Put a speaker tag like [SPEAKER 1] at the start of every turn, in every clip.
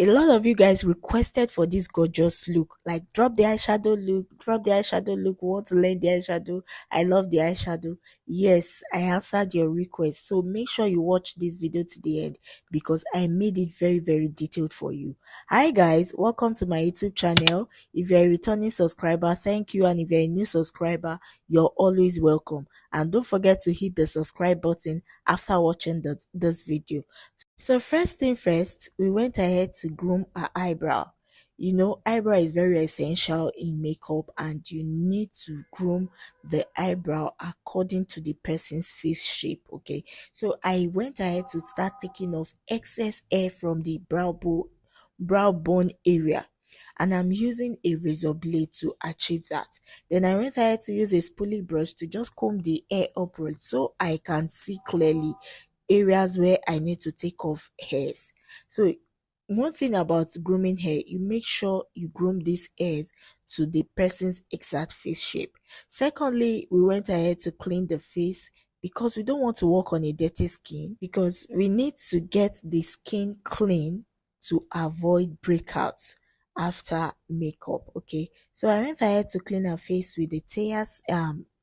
[SPEAKER 1] A lot of you guys requested for this gorgeous look, like drop the eyeshadow look, drop the eyeshadow look, want to learn the eyeshadow. I love the eyeshadow. Yes, I answered your request, so make sure you watch this video to the end because I made it very very detailed for you. Hi guys, welcome to my YouTube channel. If you're a returning subscriber, thank you, and if you're a new subscriber, you're always welcome. And don't forget to hit the subscribe button after watching this video. So first thing first, we went ahead to groom our eyebrow. You know, eyebrow is very essential in makeup, and you need to groom the eyebrow according to the person's face shape. Okay, so I went ahead to start taking off excess hair from the brow bone area, and I'm using a razor blade to achieve that. Then I went ahead to use a spoolie brush to just comb the hair upwards so I can see clearly areas where I need to take off hairs. So one thing about grooming hair, you make sure you groom these hairs to the person's exact face shape. Secondly, we went ahead to clean the face because we don't want to work on a dirty skin, because we need to get the skin clean to avoid breakouts after makeup. Okay, so I went ahead to clean her face with the Tears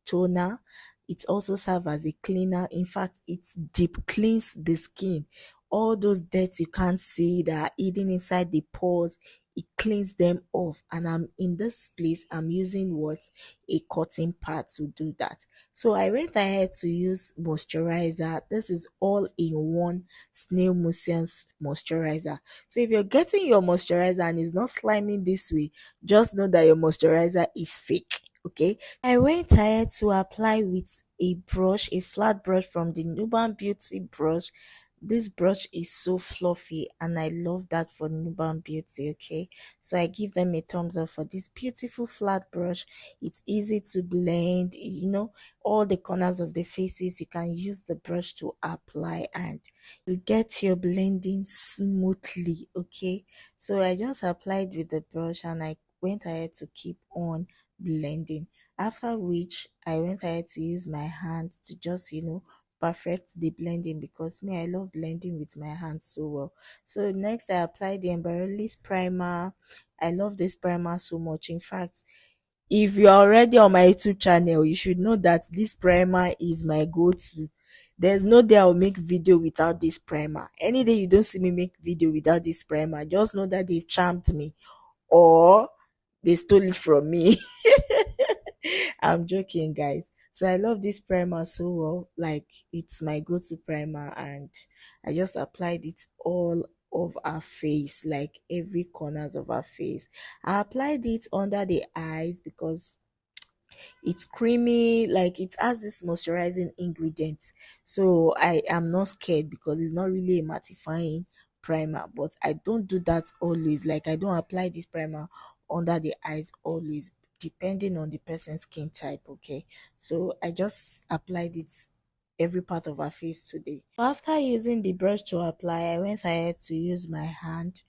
[SPEAKER 1] toner. It also serves as a cleaner. In fact, it deep cleans the skin. All those dirt you can't see that are hidden inside the pores, it cleans them off. And I'm in this place, I'm using what? A cotton pad to do that. So I went ahead to use moisturizer. This is all in one Snail Motions moisturizer. So if you're getting your moisturizer and it's not sliming this way, just know that your moisturizer is fake. Okay, I went ahead to apply with a brush, a flat brush from the Nuban Beauty brush. This brush is so fluffy and I love that for Nuban Beauty. Okay, so I give them a thumbs up for this beautiful flat brush. It's easy to blend, you know, all the corners of the faces. You can use the brush to apply and you get your blending smoothly. Okay, so I just applied with the brush and I went ahead to keep on blending, after which I went ahead to use my hand to just, you know, perfect the blending, because me, I love blending with my hands so well. So next I applied the Embryolist primer. I love this primer so much. In fact, if you're already on my YouTube channel, you should know that this primer is my go-to. There's no day I'll make video without this primer. Any day you don't see me make video without this primer, just know that they've charmed me or they stole it from me. I'm joking, guys. So I love this primer so well. Like, it's my go-to primer, and I just applied it all of our face, like every corners of our face. I applied it under the eyes because it's creamy, like it has this moisturizing ingredient. So I am not scared because it's not really a mattifying primer, but I don't do that always. Like, I don't apply this primer under the eyes always, depending on the person's skin type. Okay, so I just applied it every part of our face today. After using the brush to apply, I went ahead to use my hand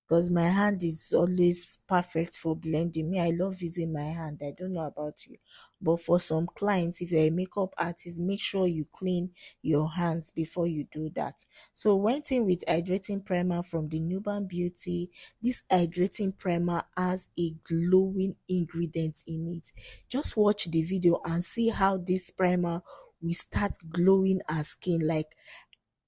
[SPEAKER 1] because my hand is always perfect for blending. Me, I love using my hand. I don't know about you, but for some clients, if you're a makeup artist, make sure you clean your hands before you do that. So went in with hydrating primer from the Nuban Beauty. This hydrating primer has a glowing ingredient in it. Just watch the video and see how this primer will start glowing our skin. Like,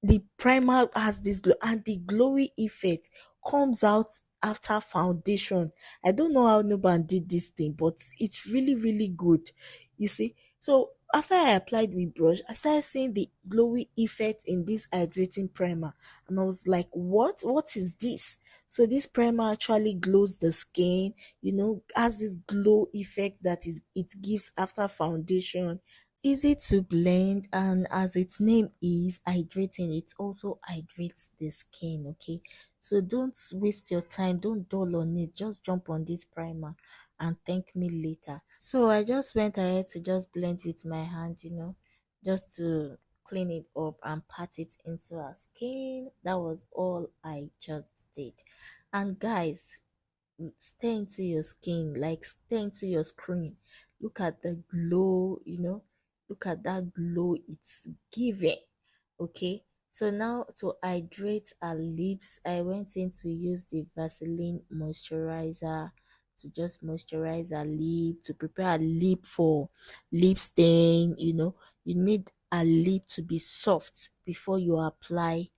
[SPEAKER 1] the primer has this glow, and the glowy effect comes out after foundation. I don't know how Nuban did this thing, but it's really really good, you see. So after I applied with brush, I started seeing the glowy effect in this hydrating primer, and I was like, what is this? So this primer actually glows the skin, you know, has this glow effect that is it gives after foundation. Easy to blend, and as its name is hydrating, it also hydrates the skin. Okay, so don't waste your time, don't dull on it, just jump on this primer and thank me later. So I just went ahead to just blend with my hand, you know, just to clean it up and pat it into our skin. That was all I just did. And guys, stay into your skin, like stay into your screen. Look at the glow, you know, look at that glow it's giving. Okay, So now to hydrate our lips, I went in to use the Vaseline moisturizer to just moisturize our lip, to prepare our lip for lip stain. You need a lip to be soft before you apply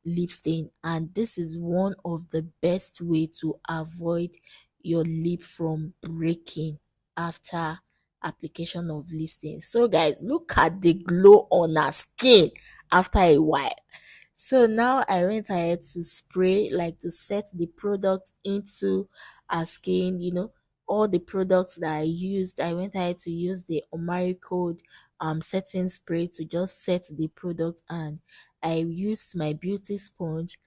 [SPEAKER 1] lip stain, and this is one of the best way to avoid your lip from breaking after application of lip stain. So guys, look at the glow on our skin after a while. So now I went ahead to spray, like to set the product into our skin, all the products that I used. I went ahead to use the Omari Code setting spray to just set the product, and I used my beauty sponge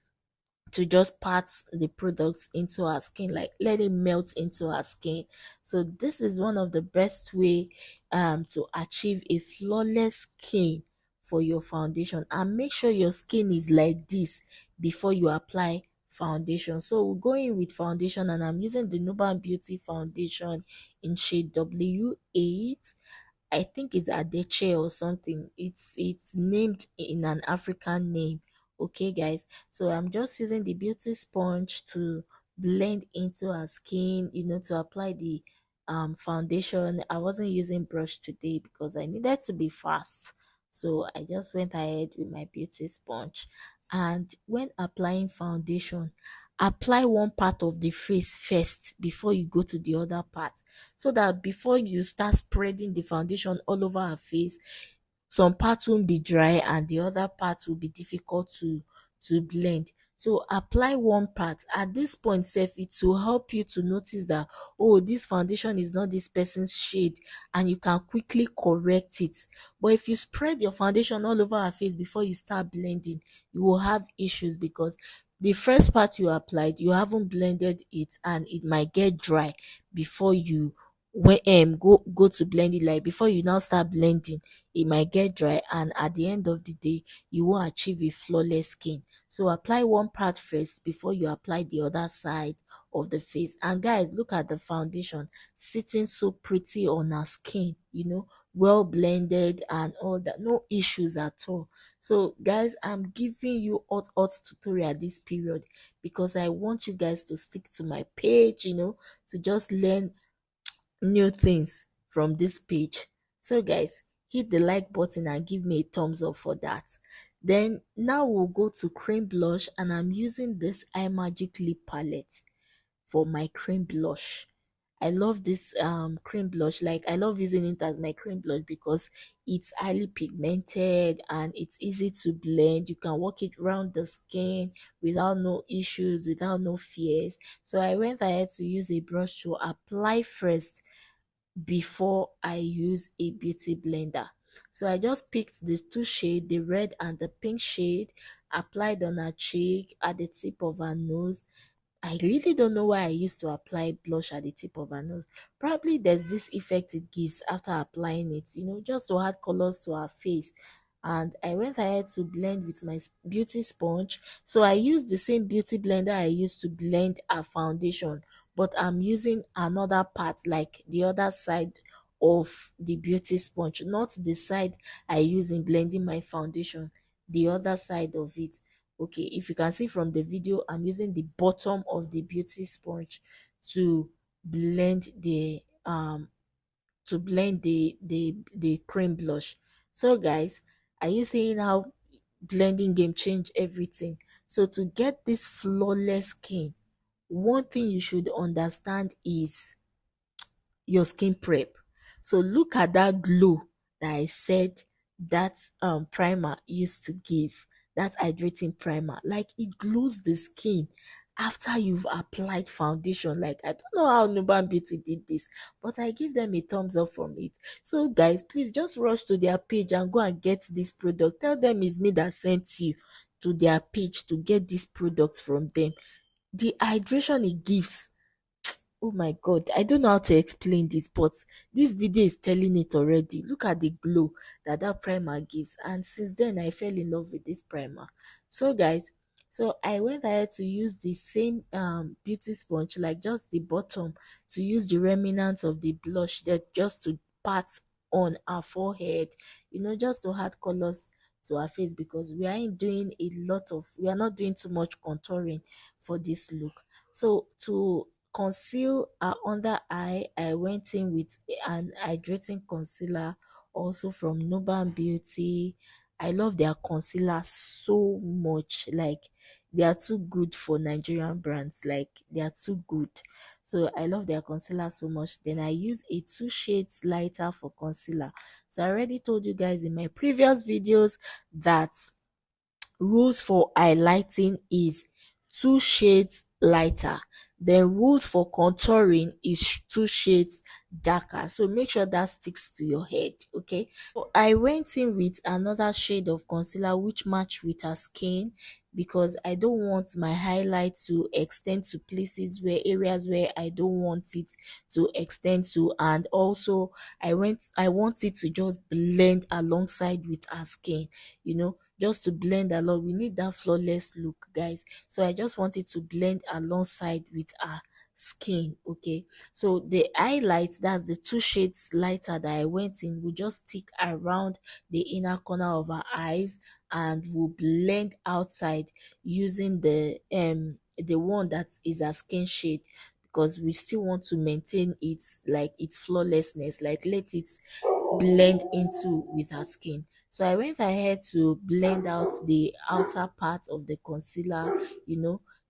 [SPEAKER 1] to just pat the products into our skin, like let it melt into our skin. So this is one of the best way to achieve a flawless skin for your foundation, and make sure your skin is like this before you apply foundation. So we're going with foundation, and I'm using the Nuban Beauty foundation in shade W8. I think it's Adeche or something. It's named in an African name. Okay, guys. So I'm just using the beauty sponge to blend into our skin, to apply the foundation. I wasn't using brush today because I needed to be fast. So I just went ahead with my beauty sponge. And when applying foundation, apply one part of the face first before you go to the other part, so that before you start spreading the foundation all over her face, some parts won't be dry and the other parts will be difficult to blend. So apply one part. At this point sef, it will help you to notice that, oh, this foundation is not this person's shade, and you can quickly correct it. But if you spread your foundation all over her face before you start blending, you will have issues, because the first part you applied, you haven't blended it, and it might get dry before you when go to blend it. Like before you now start blending, it might get dry, and at the end of the day you won't achieve a flawless skin. So apply one part first before you apply the other side of the face. And guys, look at the foundation sitting so pretty on our skin, well blended and all that, no issues at all. So guys, I'm giving you hot tutorial this period because I want you guys to stick to my page, to just learn new things from this page. So guys, hit the like button and give me a thumbs up for that. Then now we'll go to cream blush, and I'm using this Eye Magic lip palette for my cream blush. I love this cream blush. Like, I love using it as my cream blush because it's highly pigmented and it's easy to blend. You can work it around the skin without no issues, without no fears. So I went ahead to use a brush to apply first before I use a beauty blender. So I just picked the two shades, the red and the pink shade, applied on her cheek, at the tip of her nose. I really don't know why I used to apply blush at the tip of her nose. Probably there's this effect it gives after applying it, just to add colors to her face. And I went ahead to blend with my beauty sponge. So I used the same beauty blender I used to blend a foundation, but I'm using another part, like the other side of the beauty sponge, not the side I use in blending my foundation, the other side of it. Okay, if you can see from the video, I'm using the bottom of the beauty sponge to blend the cream blush. So guys, are you seeing how blending game change everything? So to get this flawless skin, one thing you should understand is your skin prep. So look at that glow that I said that primer used to give, that hydrating primer. Like, it glows the skin after you've applied foundation. Like, I don't know how Nuban Beauty did this, but I give them a thumbs up from it. So guys, please just rush to their page and go and get this product. Tell them it's me that sent you to their page to get this product from them. The hydration it gives, oh my god, I don't know how to explain this, but this video is telling it already. Look at the glow that primer gives, and since then I fell in love with this primer. So guys, so I went ahead to use the same beauty sponge, like just the bottom, to use the remnants of the blush that just to pat on our forehead, just to add colors to our face, because we are not doing too much contouring for this look. So to conceal our under eye, I went in with an hydrating concealer, also from Nuban Beauty. I love their concealer so much. Like, they are too good for Nigerian brands. Like, they are too good. So I love their concealer so much. Then I use a 2 shades lighter for concealer. So I already told you guys in my previous videos that rules for highlighting is 2 shades lighter. The rules for contouring is 2 shades darker. So make sure that sticks to your head. Okay. So I went in with another shade of concealer which matched with her skin, because I don't want my highlight to extend to places where areas where I don't want it to extend to. And also I want it to just blend alongside with her skin, just to blend along. We need that flawless look, guys. So I just want it to blend alongside with our skin. Okay, so the highlight, that's the 2 shades lighter that I went in, will just stick around the inner corner of our eyes and will blend outside using the one that is a skin shade, because we still want to maintain its flawlessness, like let it blend into with her skin. So I went ahead to blend out the outer part of the concealer,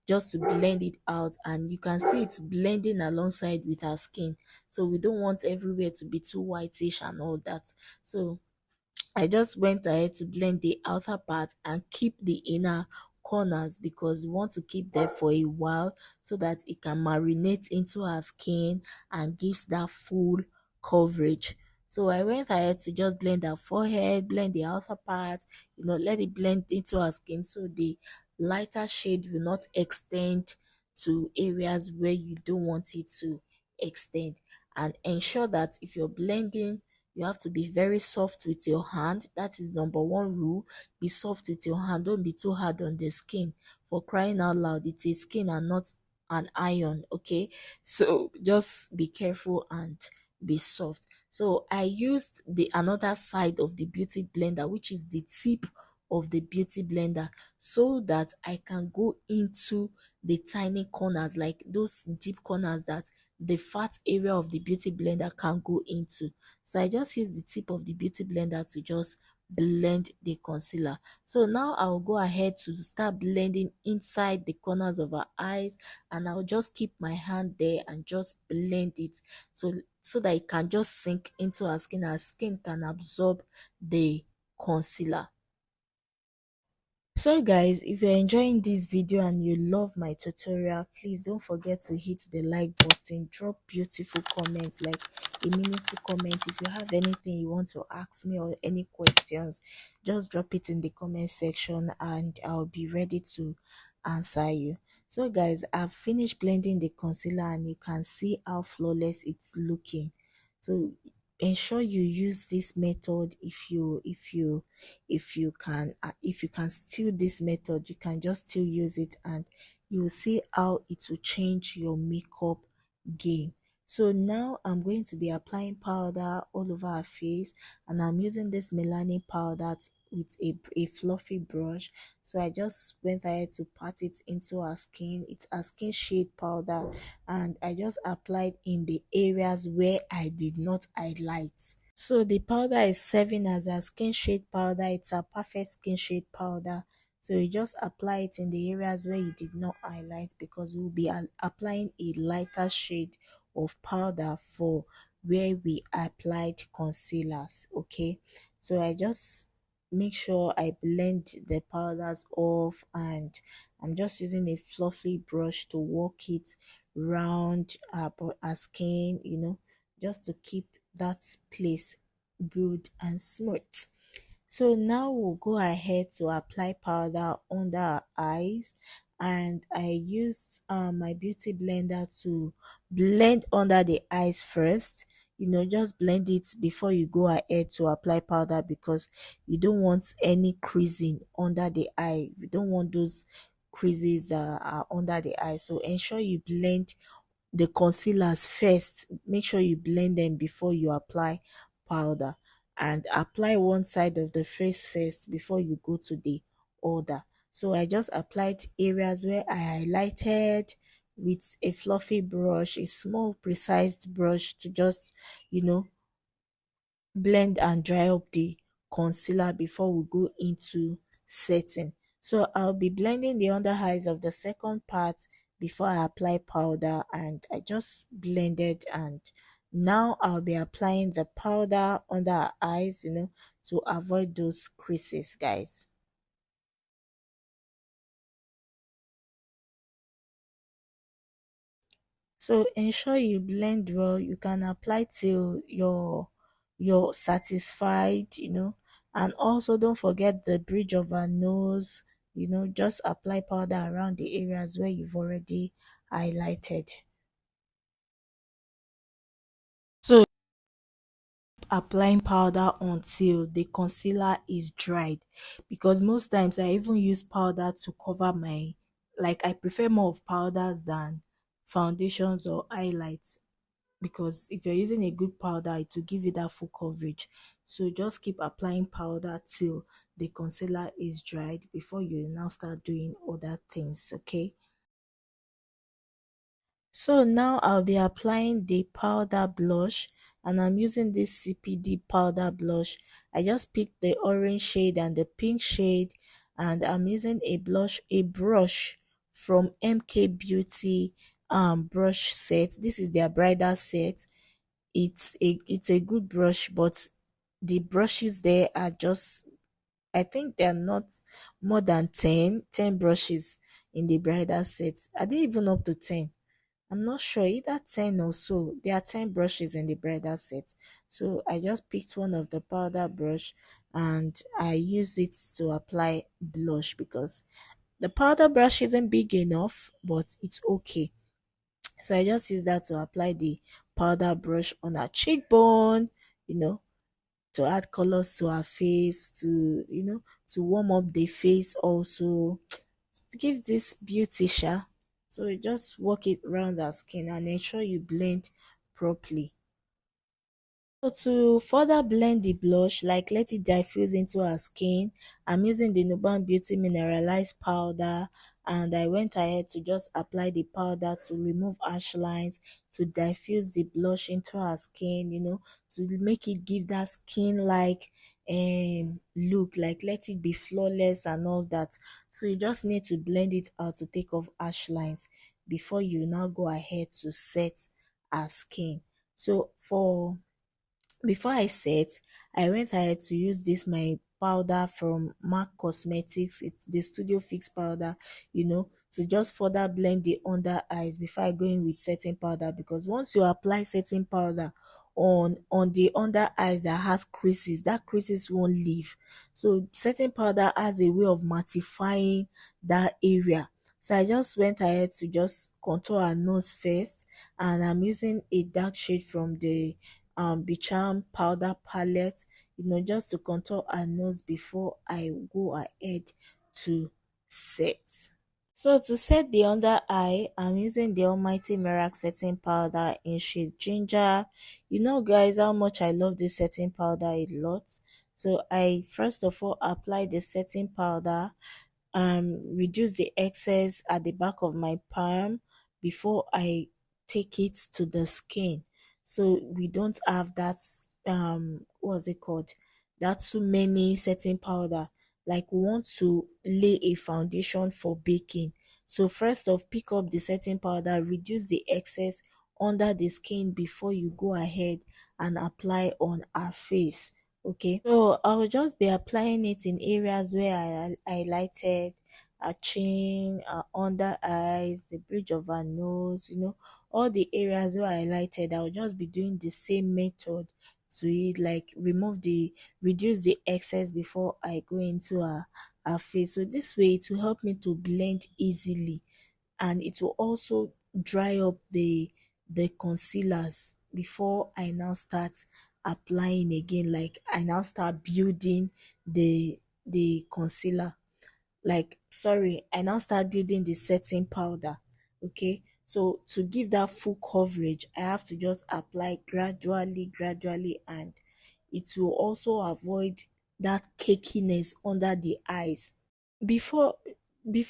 [SPEAKER 1] just to blend it out, and you can see it's blending alongside with her skin. So we don't want everywhere to be too whitish and all that. So I just went ahead to blend the outer part and keep the inner corners, because we want to keep them for a while so that it can marinate into our skin and gives that full coverage. So I went ahead to just blend our forehead, blend the outer part, let it blend into our skin, so the lighter shade will not extend to areas where you don't want it to extend. And ensure that if you're blending, you have to be very soft with your hand. That is number one rule. Be soft with your hand. Don't be too hard on the skin. For crying out loud, it's a skin and not an iron. Okay, so just be careful and be soft. So I used the another side of the beauty blender, which is the tip of the beauty blender, so that I can go into the tiny corners, like those deep corners that the fat area of the beauty blender can go into. So I just use the tip of the beauty blender to just blend the concealer. So now I'll go ahead to start blending inside the corners of our eyes, and I'll just keep my hand there and just blend it, so that it can just sink into our skin. Our skin can absorb the concealer. So guys, if you're enjoying this video and you love my tutorial, please don't forget to hit the like button, drop beautiful comments, like a meaningful comment. If you have anything you want to ask me or any questions, just drop it in the comment section and I'll be ready to answer you. So guys, I've finished blending the concealer and you can see how flawless it's looking. So ensure you use this method. If you can steal this method, you can just still use it, and you will see how it will change your makeup game. So now I'm going to be applying powder all over our face, and I'm using this melanin powder with a fluffy brush. So I just went ahead to pat it into our skin. It's a skin shade powder, and I just applied in the areas where I did not highlight. So the powder is serving as a skin shade powder. It's a perfect skin shade powder. So you just apply it in the areas where you did not highlight, because we'll be applying a lighter shade of powder for where we applied concealers. Okay, so I just make sure I blend the powders off, and I'm just using a fluffy brush to work it round our skin, just to keep that place good and smooth. So now we'll go ahead to apply powder under our eyes, and I used my beauty blender to blend under the eyes first. Just blend it before you go ahead to apply powder, because you don't want any creasing under the eye. You don't want those creases are under the eye. So ensure you blend the concealers first. Make sure you blend them before you apply powder. and apply one side of the face first before you go to the other. So I just applied areas where I highlighted with a fluffy brush, a small precise brush, to just, you know, blend and dry up the concealer before we go into setting. So I'll be blending the under eyes of the second part before I apply powder, and I just blended, and now I'll be applying the powder under our eyes, to avoid those creases, guys. So ensure you blend well. You can apply till you're satisfied, and also don't forget the bridge of our nose. Just apply powder around the areas where you've already highlighted. So applying powder until the concealer is dried, because most times I even use powder to cover my, like, I prefer more of powders than foundations or highlights, because if you're using a good powder, it will give you that full coverage. So just keep applying powder till the concealer is dried before you now start doing other things, okay? So now I'll be applying the powder blush, and I'm using this CPD powder blush. I just picked the orange shade and the pink shade, and I'm using a brush from MK Beauty brush set. This is their bridal set. It's a good brush, but the brushes there are just, I think they're not more than 10 brushes in the bridal set. Are they even up to 10? I'm not sure, either 10 or so. There are 10 brushes in the bridal set. So I just picked one of the powder brush, and I use it to apply blush, because the powder brush isn't big enough, but it's okay. So I just use that to apply the powder brush on her cheekbone, you know, to add colors to her face, to warm up the face also, to give this beauty, sha. So you just work it around our skin and ensure you blend properly. So to further blend the blush, like let it diffuse into our skin, I'm using the Nuban Beauty Mineralized Powder, and I went ahead to just apply the powder to remove harsh lines, to diffuse the blush into our skin, to make it give that skin like look, like let it be flawless and all that. So you just need to blend it out to take off harsh lines before you now go ahead to set our skin. So before I set, I went ahead to use this my powder from MAC Cosmetics. It's the Studio Fix powder, to just further blend the under eyes before I go in with setting powder. Because once you apply setting powder on the under eyes that has creases, that creases won't leave. So setting powder has a way of mattifying that area. So I just went ahead to just contour our nose first, and I'm using a dark shade from the Bicham powder palette, just to contour our nose before I go ahead to set. So to set the under eye, I'm using the Almighty Miracle setting powder in shade Ginger. You know, guys, how much I love this setting powder a lot. So I first of all apply the setting powder, reduce the excess at the back of my palm before I take it to the skin, so we don't have that what's it called, that too many setting powder. Like, we want to lay a foundation for baking. So first off, pick up the setting powder, reduce the excess under the skin before you go ahead and apply on our face. Okay, so I'll just be applying it in areas where I highlighted, our chin, our under eyes, the bridge of our nose, all the areas where I highlighted. I'll just be doing the same method to it, like reduce the excess before I go into our face. So this way it will help me to blend easily, and it will also dry up the concealers before I now start applying again. Like, I now start building the concealer, like, sorry, I now start building the setting powder. Okay, so to give that full coverage, I have to just apply gradually, and it will also avoid that cakiness under the eyes. Before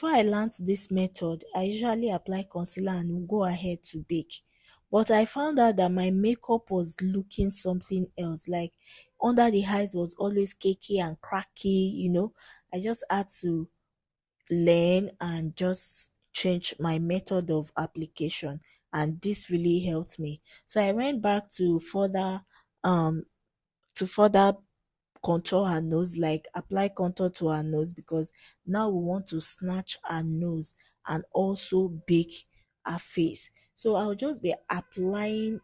[SPEAKER 1] I learned this method, I usually apply concealer and go ahead to bake. But I found out that my makeup was looking something else. Like under the eyes was always cakey and cracky. I just had to learn and just change my method of application, and this really helped me. So I went back um to further contour her nose, like apply contour to her nose, because now we want to snatch her nose and also bake her face. So I'll just be applying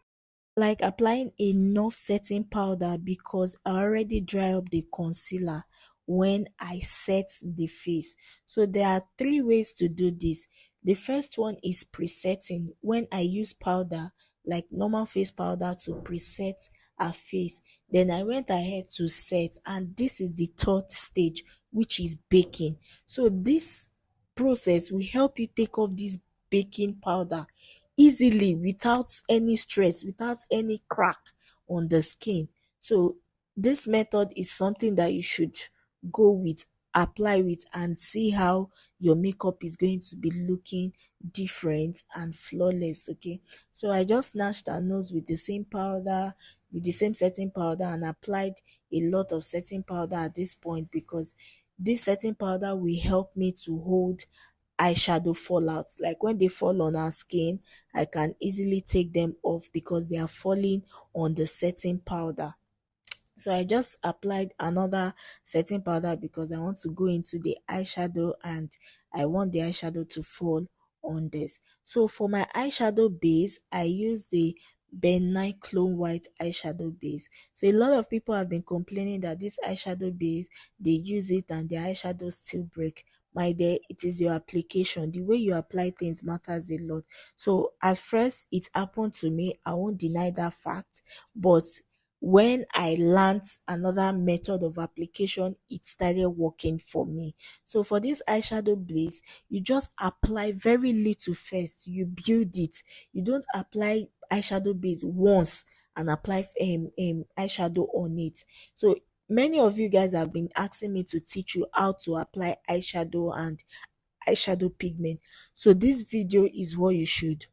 [SPEAKER 1] enough setting powder, because I already dry up the concealer when I set the face. So there are three ways to do this. The first one is presetting, when I use powder like normal face powder to preset her face. Then I went ahead to set, and this is the third stage, which is baking. So this process will help you take off this baking powder easily, without any stress, without any crack on the skin. So this method is something that you should go with, apply with, and see how your makeup is going to be looking different and flawless. Okay, so I just snatched her nose with the same powder, with the same setting powder, and applied a lot of setting powder at this point, because this setting powder will help me to hold eyeshadow fallouts. Like when they fall on our skin, I can easily take them off because they are falling on the setting powder. So I just applied another setting powder because I want to go into the eyeshadow, and I want the eyeshadow to fall on this. So for my eyeshadow base, I use the Ben 9 Clone White eyeshadow base. So a lot of people have been complaining that this eyeshadow base, they use it and their eyeshadow still break. My dear, it is your application. The way you apply things matters a lot. So at first it happened to me, I won't deny that fact, but when I learned another method of application, it started working for me. So for this eyeshadow base, you just apply very little first. You build it. You don't apply eyeshadow base once and apply eyeshadow on it. So many of you guys have been asking me to teach you how to apply eyeshadow and eyeshadow pigment. So this video is what you should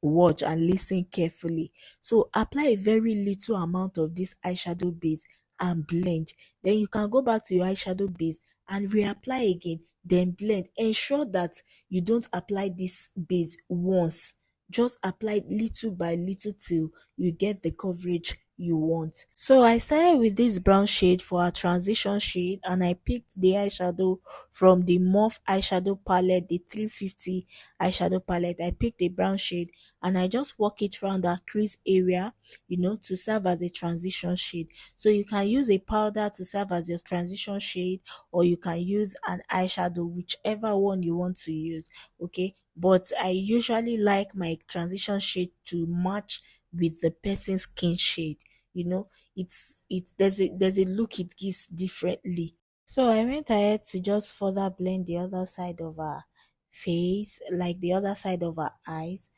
[SPEAKER 1] watch and listen carefully. So apply a very little amount of this eyeshadow base and blend. Then you can go back to your eyeshadow base and reapply again, then blend. Ensure that you don't apply this base once. Just apply little by little till you get the coverage you want. So I started with this brown shade for a transition shade, and I picked the eyeshadow from the Morphe eyeshadow palette, the 350 eyeshadow palette. I picked a brown shade and I just work it around that crease area, to serve as a transition shade. So you can use a powder to serve as your transition shade, or you can use an eyeshadow, whichever one you want to use. Okay, but I usually like my transition shade to match with the person's skin shade. There's a look it gives differently. So I went ahead to just further blend the other side of her face, like the other side of her eyes.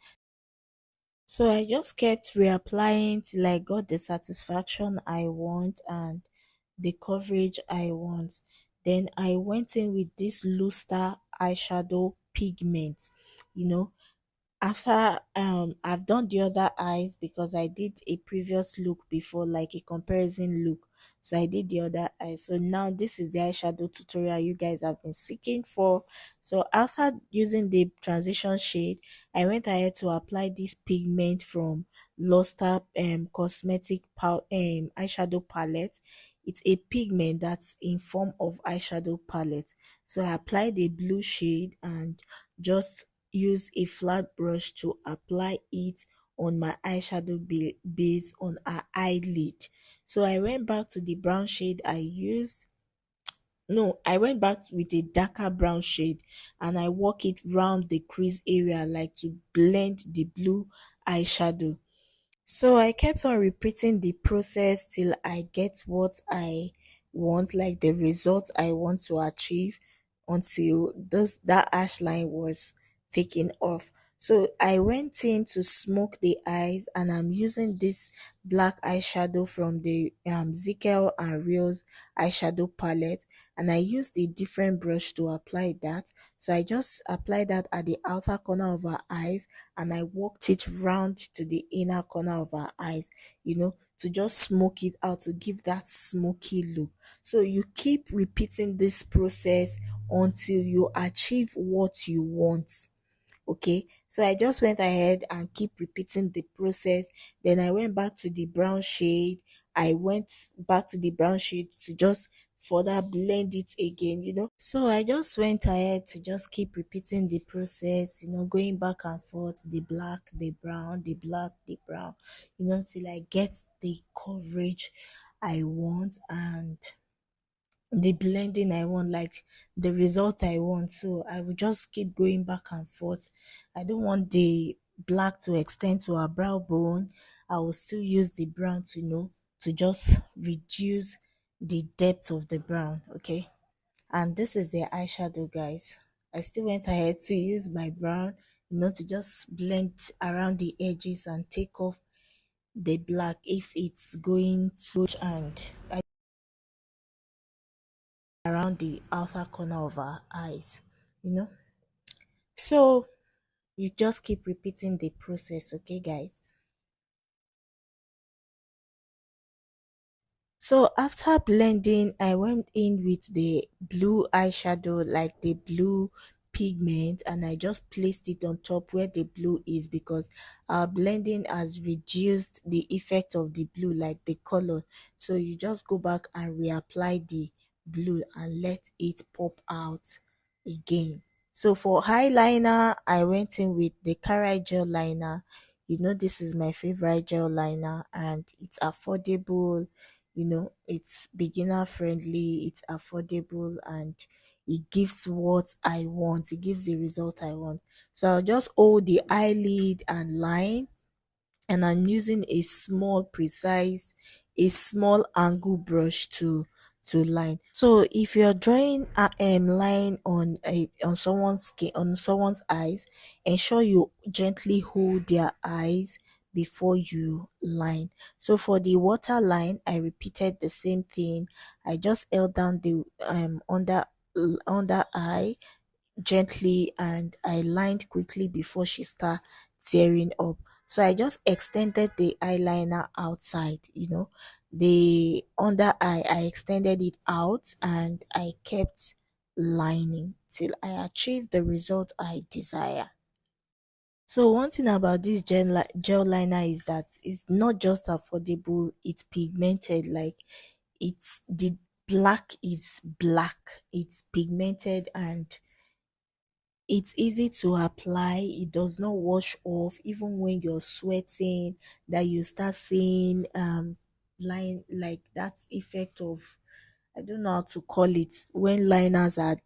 [SPEAKER 1] So I just kept reapplying till I got the satisfaction I want and the coverage I want. Then I went in with this Luster eyeshadow pigment. You know, after I've done the other eyes, because I did a previous look before, like a comparison look. So I did the other eyes. So now this is the eyeshadow tutorial you guys have been seeking for. So after using the transition shade, I went ahead to apply this pigment from Luster cosmetic eyeshadow palette. It's a pigment that's in form of eyeshadow palette. So I applied a blue shade and just use a flat brush to apply it on my eyeshadow base on her eyelid. So I went back to the brown shade I used. No, I went back with a darker brown shade and I work it round the crease area, like to blend the blue eyeshadow. So I kept on repeating the process till I get what I want, like the result I want to achieve, until that ash line was taken off. So I went in to smoke the eyes, and I'm using this black eyeshadow from the Zickel and Reels eyeshadow palette, and I used a different brush to apply that. So I just applied that at the outer corner of her eyes, and I worked it round to the inner corner of her eyes, to just smoke it out to give that smoky look. So you keep repeating this process until you achieve what you want. Okay, so I just went ahead and keep repeating the process. Then I went back to the brown shade. I went back to the brown shade to just further blend it again. So I just went ahead to just keep repeating the process, going back and forth, the black, the brown, the black, the brown, till I get the coverage I want, and the blending I want, like the result I want. So I will just keep going back and forth. I don't want the black to extend to our brow bone. I will still use the brown to to just reduce the depth of the brown. Okay. And this is the eyeshadow, guys. I still went ahead to use my brown, to just blend around the edges and take off the black if it's going to, and around the outer corner of our eyes, you know. So you just keep repeating the process, okay, guys? So after blending, I went in with the blue eyeshadow, like the blue pigment, and I just placed it on top where the blue is, because our blending has reduced the effect of the blue, like the color. So you just go back and reapply the blue and let it pop out again. So for eyeliner, I went in with the Carat gel liner. This is my favorite gel liner, and it's affordable. It's beginner friendly, it's affordable, and it gives what I want, it gives the result I want. So I'll just hold the eyelid and line, and I'm using a small angle brush to line. So if you're drawing a line on someone's skin, on someone's eyes, ensure you gently hold their eyes before you line. So for the water line, I repeated the same thing. I just held down the under eye gently, and I lined quickly before she start tearing up. So I just extended the eyeliner outside, the under eye, I extended it out, and I kept lining till I achieved the result I desire. So one thing about this gel liner is that it's not just affordable, it's pigmented. Like, it's the black is black, it's pigmented, and it's easy to apply. It does not wash off even when you're sweating, that you start seeing line, like that effect of, I don't know how to call it, when liners are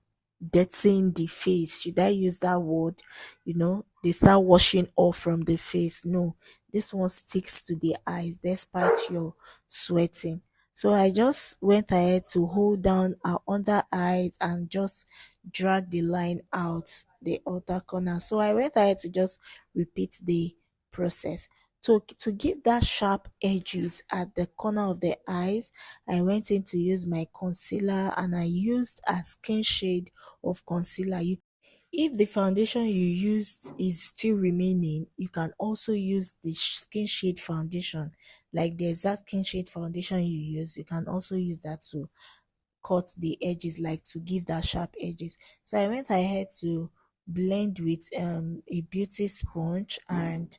[SPEAKER 1] dirtying the face. Should I use that word? They start washing off from the face. No, this one sticks to the eyes despite your sweating. So I just went ahead to hold down our under eyes and just drag the line out the outer corner. So I went ahead to just repeat the process. To give that sharp edges at the corner of the eyes, I went in to use my concealer, and I used a skin shade of concealer. If the foundation you used is still remaining, you can also use the skin shade foundation, like the exact skin shade foundation you use. You can also use that to cut the edges, like to give that sharp edges. So I went ahead to blend with a beauty sponge, and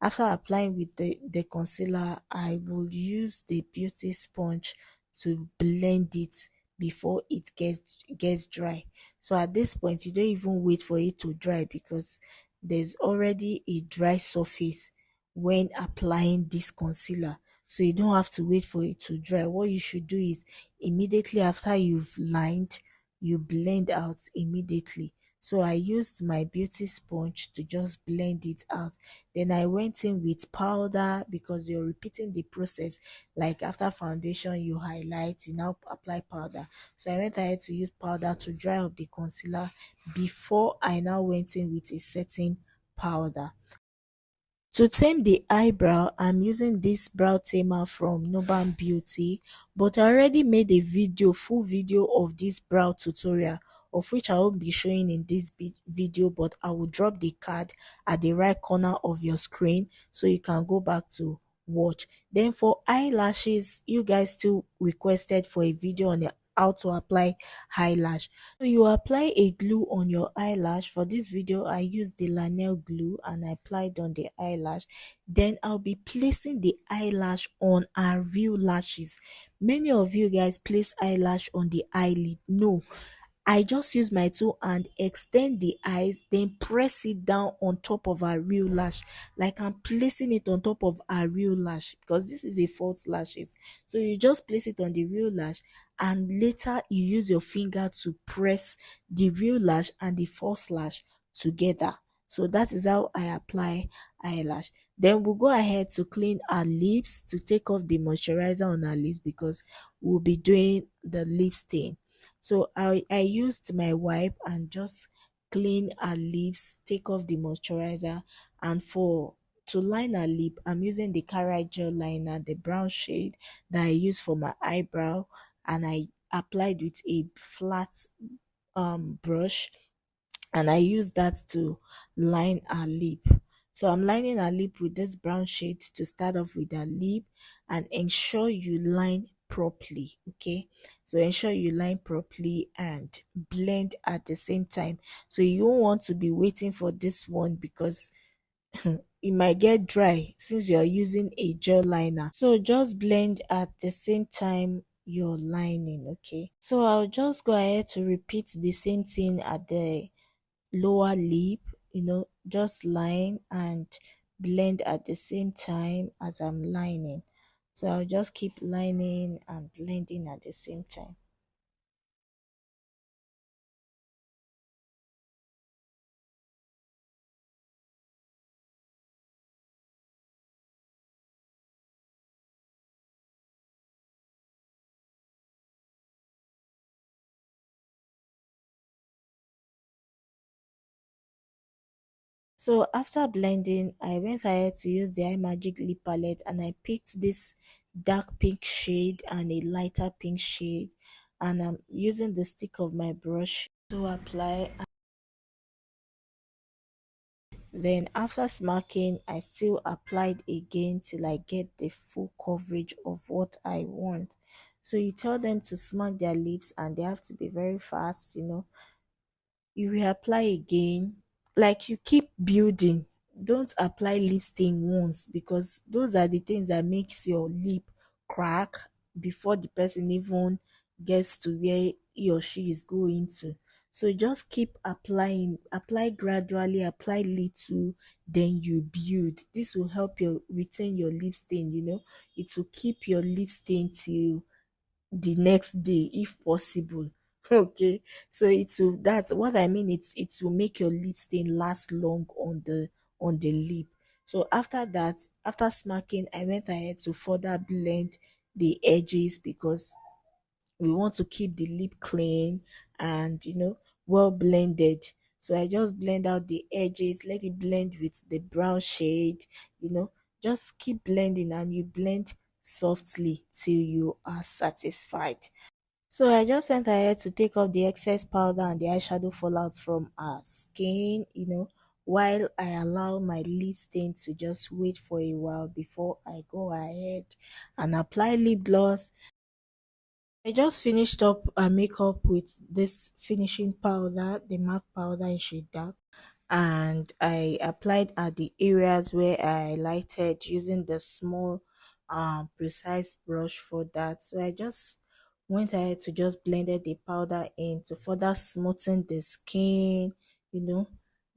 [SPEAKER 1] after applying with the concealer, I will use the beauty sponge to blend it before it gets dry. So at this point, you don't even wait for it to dry, because there's already a dry surface when applying this concealer. So you don't have to wait for it to dry. What you should do is, immediately after you've lined, you blend out immediately. So I used my beauty sponge to just blend it out. Then I went in with powder, because you're repeating the process. Like after foundation, you highlight, you now apply powder. So I went ahead to use powder to dry up the concealer before I now went in with a setting powder. To tame the eyebrow, I'm using this brow tamer from Noban Beauty, but I already made a full video of this brow tutorial, of which I won't be showing in this video, but I will drop the card at the right corner of your screen so you can go back to watch. Then for eyelashes, you guys still requested for a video on how to apply eyelash. So you apply a glue on your eyelash. For this video, I used the Lanel glue and I applied on the eyelash. Then I'll be placing the eyelash on our real lashes. Many of you guys place eyelash on the eyelid. No, I just use my two and extend the eyes, then press it down on top of our real lash, like I'm placing it on top of our real lash, because this is a false lashes. So you just place it on the real lash, and later you use your finger to press the real lash and the false lash together. So that is how I apply eyelash. Then we'll go ahead to clean our lips, to take off the moisturizer on our lips, because we'll be doing the lip stain. So I used my wipe and just clean her lips, take off the moisturizer, and for to line her lip, I'm using the Cara gel liner, the brown shade that I use for my eyebrow, and I applied with a flat brush, and I use that to line her lip. So I'm lining her lip with this brown shade to start off with her lip, and ensure you line properly. Okay, so ensure you line properly and blend at the same time. So you don't want to be waiting for this one, because it might get dry since you're using a gel liner. So just blend at the same time you're lining. Okay, so I'll just go ahead to repeat the same thing at the lower lip, just line and blend at the same time as I'm lining. So I'll just keep lining and blending at the same time. So after blending, I went ahead to use the Eye Magic lip palette, and I picked this dark pink shade and a lighter pink shade, and I'm using the stick of my brush to apply. Then after smacking, I still applied again till I get the full coverage of what I want. So you tell them to smack their lips, and they have to be very fast. You reapply again, like you keep building. Don't apply lip stain once, because those are the things that makes your lip crack before the person even gets to where he or she is going to. So just keep applying, apply gradually, apply little, then you build. This will help you retain your lip stain. It will keep your lip stain till the next day if possible. Okay, so that's what I mean. It will make your lip stain last long on the lip. So after that, after smacking, I went ahead to further blend the edges, because we want to keep the lip clean and well blended. So I just blend out the edges, let it blend with the brown shade. Just keep blending, and you blend softly till you are satisfied. So I just went ahead to take off the excess powder and the eyeshadow fallout from our skin, while I allow my lip stain to just wait for a while before I go ahead and apply lip gloss. I just finished up my makeup with this finishing powder, the MAC powder in shade dark, and I applied at the areas where I highlighted using the small precise brush for that. So I just went ahead to just blended the powder in to further smoothen the skin, you know,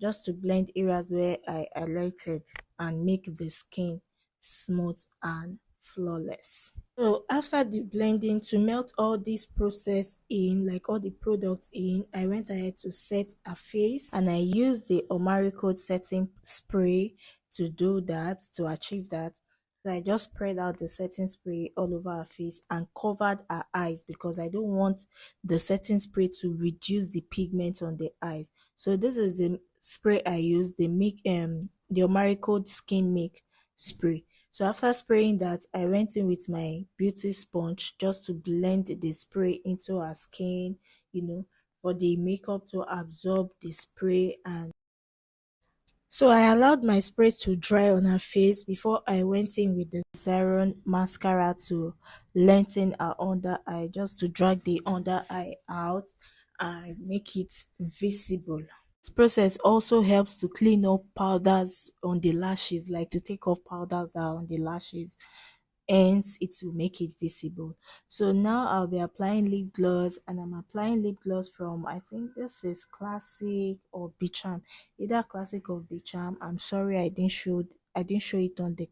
[SPEAKER 1] just to blend areas where I highlighted and make the skin smooth and flawless. So after the blending, to melt all this process in, like all the products in, I went ahead to set a face, and I used the Omari Code setting spray to do that, to achieve that. So I just spread out the setting spray all over her face and covered her eyes, because I don't want the setting spray to reduce the pigment on the eyes. So this is the spray I use, the Omarico Skin Make spray. So after spraying that, I went in with my beauty sponge just to blend the spray into our skin, you know, for the makeup to absorb the spray. And so I allowed my spray to dry on her face before I went in with the Xeron mascara to lengthen her under eye, just to drag the under eye out and make it visible. This process also helps to clean up powders on the lashes, like to take off powders that are on the lashes, hence it will make it visible. So now I'll be applying lip gloss, and I'm applying lip gloss from, I think this is Classic or Bicham, either Classic or Bicham. I'm sorry I didn't show it on the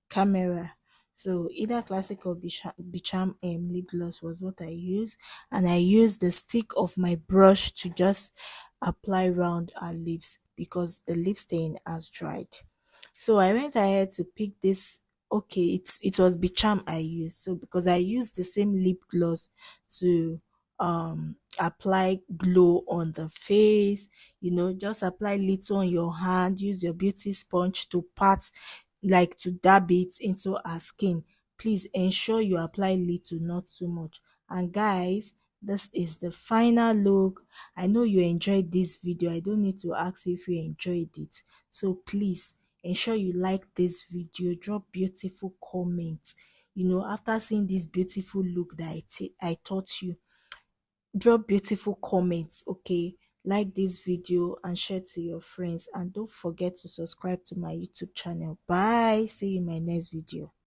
[SPEAKER 1] camera. So either Classic or Bicham lip gloss was what I used, and I used the stick of my brush to just apply around our lips because the lip stain has dried. So I went ahead to pick this. Okay, it was Bicham I used. So because I used the same lip gloss to apply glow on the face, just apply little on your hand, use your beauty sponge to pat, like to dab it into our skin. Please ensure you apply little, not too much. And guys, this is the final look. I know you enjoyed this video. I don't need to ask you if you enjoyed it. So please ensure you like this video, drop beautiful comments. After seeing this beautiful look that I taught you, drop beautiful comments. Okay, like this video and share to your friends, and don't forget to subscribe to my YouTube channel. Bye, see you in my next video.